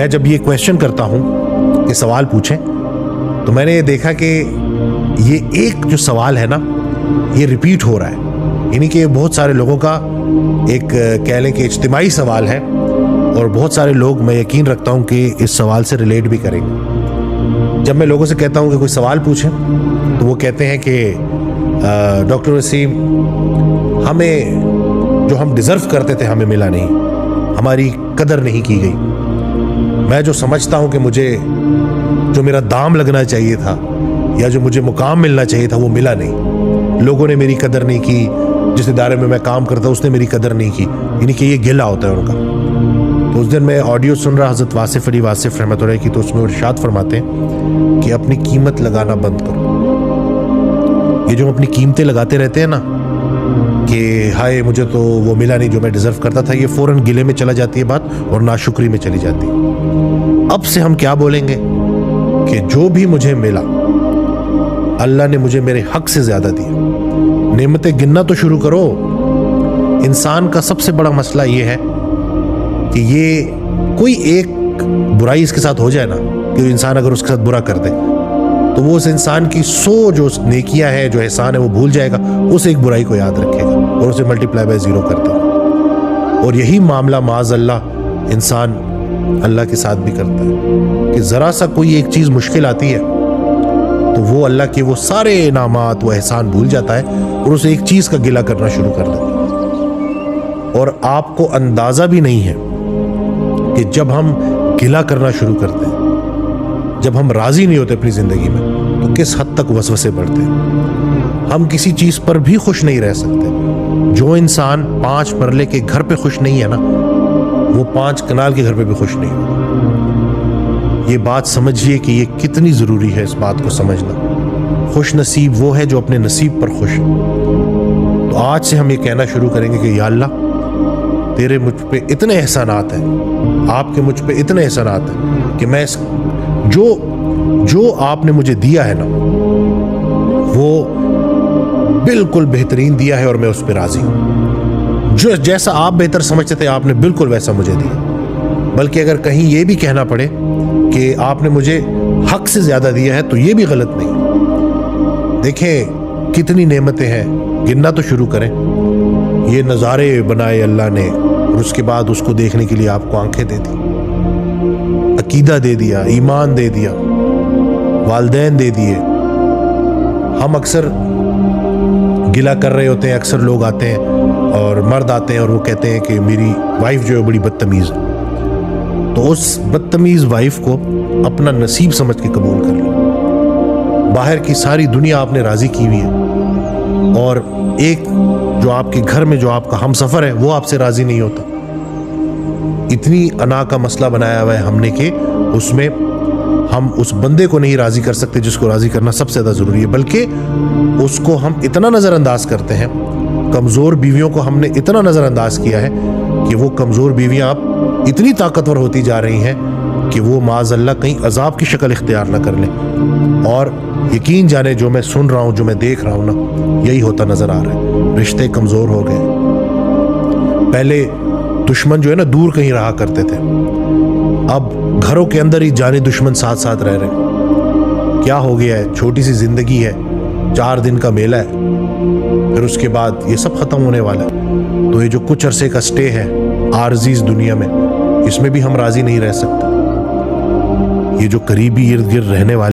میں جب یہ کویشچن کرتا ہوں کہ سوال پوچھیں تو میں نے یہ دیکھا کہ یہ ایک جو سوال ہے نا یہ ریپیٹ ہو رہا ہے، یعنی کہ بہت سارے لوگوں کا ایک کہہ لیں کہ اجتماعی سوال ہے، اور بہت سارے لوگ میں یقین رکھتا ہوں کہ اس سوال سے ریلیٹ بھی کریں گے۔ جب میں لوگوں سے کہتا ہوں کہ کوئی سوال پوچھیں تو وہ کہتے ہیں کہ ڈاکٹر وسیم ہمیں جو ہم ڈیزرو کرتے تھے ہمیں ملا نہیں، ہماری قدر نہیں کی گئی، میں جو سمجھتا ہوں کہ مجھے جو میرا دام لگنا چاہیے تھا یا جو مجھے مقام ملنا چاہیے تھا وہ ملا نہیں، لوگوں نے میری قدر نہیں کی، جس ادارے میں میں کام کرتا اس نے میری قدر نہیں کی، یعنی کہ یہ گلہ ہوتا ہے ان کا۔ تو اس دن میں آڈیو سن رہا حضرت واصف علی واصف رحمۃ اللہ کی، تو اس میں ارشاد فرماتے ہیں کہ اپنی قیمت لگانا بند کرو۔ یہ جو اپنی قیمتیں لگاتے رہتے ہیں نا کہ ہائے مجھے تو وہ ملا نہیں جو میں ڈیزرو کرتا تھا، یہ فوراً گلے میں چلا جاتی ہے بات اور ناشکری میں چلی جاتی ہے۔ اب سے ہم کیا بولیں گے کہ جو بھی مجھے ملا اللہ نے مجھے میرے حق سے زیادہ دیا۔ نعمتیں گننا تو شروع کرو۔ انسان کا سب سے بڑا مسئلہ یہ ہے کہ یہ کوئی ایک برائی اس کے ساتھ ہو جائے نا، کہ انسان اگر اس کے ساتھ برا کر دے تو وہ اس انسان کی 100 جو نیکیاں ہیں جو احسان ہے وہ بھول جائے گا، اس ایک برائی کو یاد رکھے گا اور اسے ملٹیپلائی بائی 0 کر دے گا۔ اور یہی معاملہ معاذ اللہ انسان اللہ کے ساتھ بھی کرتا ہے کہ ذرا سا کوئی ایک چیز مشکل آتی ہے تو وہ اللہ کے وہ سارے انعامات وہ احسان بھول جاتا ہے اور اسے ایک چیز کا گلہ کرنا شروع کر دیتا ہے۔ اور آپ کو اندازہ بھی نہیں ہے کہ جب ہم گلہ کرنا شروع کرتے ہیں، جب ہم راضی نہیں ہوتے اپنی زندگی میں، تو کس حد تک وسوسے بڑھتے ہیں۔ ہم کسی چیز پر بھی خوش نہیں رہ سکتے۔ جو انسان 5 مرلے کے گھر پہ خوش نہیں ہے نا، وہ 5 کنال کے گھر پہ بھی خوش نہیں ہوگا۔ یہ بات سمجھیے کہ یہ کتنی ضروری ہے، اس بات کو سمجھنا۔ خوش نصیب وہ ہے جو اپنے نصیب پر خوش ہے۔ تو آج سے ہم یہ کہنا شروع کریں گے کہ یا اللہ تیرے مجھ پہ اتنے احسانات ہیں، آپ کے مجھ پہ اتنے احسانات ہیں کہ میں جو آپ نے مجھے دیا ہے نا وہ بالکل بہترین دیا ہے اور میں اس پہ راضی ہوں۔ جو جیسا آپ بہتر سمجھتے تھے آپ نے بالکل ویسا مجھے دیا، بلکہ اگر کہیں یہ بھی کہنا پڑے کہ آپ نے مجھے حق سے زیادہ دیا ہے تو یہ بھی غلط نہیں۔ دیکھیں کتنی نعمتیں ہیں، گننا تو شروع کریں۔ یہ نظارے بنائے اللہ نے اور اس کے بعد اس کو دیکھنے کے لیے آپ کو آنکھیں دے دی، عقیدہ دے دیا، ایمان دے دیا، والدین دے دیے۔ ہم اکثر گلہ کر رہے ہوتے ہیں، اکثر لوگ آتے ہیں اور مرد آتے ہیں اور وہ کہتے ہیں کہ میری وائف جو ہے بڑی بدتمیز ہے، تو اس بدتمیز وائف کو اپنا نصیب سمجھ کے قبول کر لو۔ باہر کی ساری دنیا آپ نے راضی کی ہوئی ہے اور ایک جو آپ کے گھر میں جو آپ کا ہم سفر ہے وہ آپ سے راضی نہیں ہوتا۔ اتنی انا کا مسئلہ بنایا ہوا ہے ہم نے کہ اس میں ہم اس بندے کو نہیں راضی کر سکتے جس کو راضی کرنا سب سے زیادہ ضروری ہے، بلکہ اس کو ہم اتنا نظر انداز کرتے ہیں۔ کمزور بیویوں کو ہم نے اتنا نظر انداز کیا ہے کہ وہ کمزور بیویاں اب اتنی طاقتور ہوتی جا رہی ہیں کہ وہ معاذ اللہ کہیں عذاب کی شکل اختیار نہ کر لیں۔ اور یقین جانے جو میں سن رہا ہوں، جو میں دیکھ رہا ہوں نا، یہی ہوتا نظر آ رہا ہے۔ رشتے کمزور ہو گئے۔ پہلے دشمن جو ہے نا دور کہیں رہا کرتے تھے، اب گھروں کے اندر ہی جانے دشمن ساتھ ساتھ رہ رہے۔ کیا ہو گیا ہے؟ چھوٹی سی زندگی ہے، 4 دن کا میلہ ہے، پھر اس کے بعد یہ سب ختم ہونے والا ہے۔ تو یہ جو کچھ عرصے کا سٹے ہے عارضی اس دنیا میں، اس میں بھی ہم راضی نہیں رہ سکتے۔ یہ جو قریبی ارد گرد رہنے والے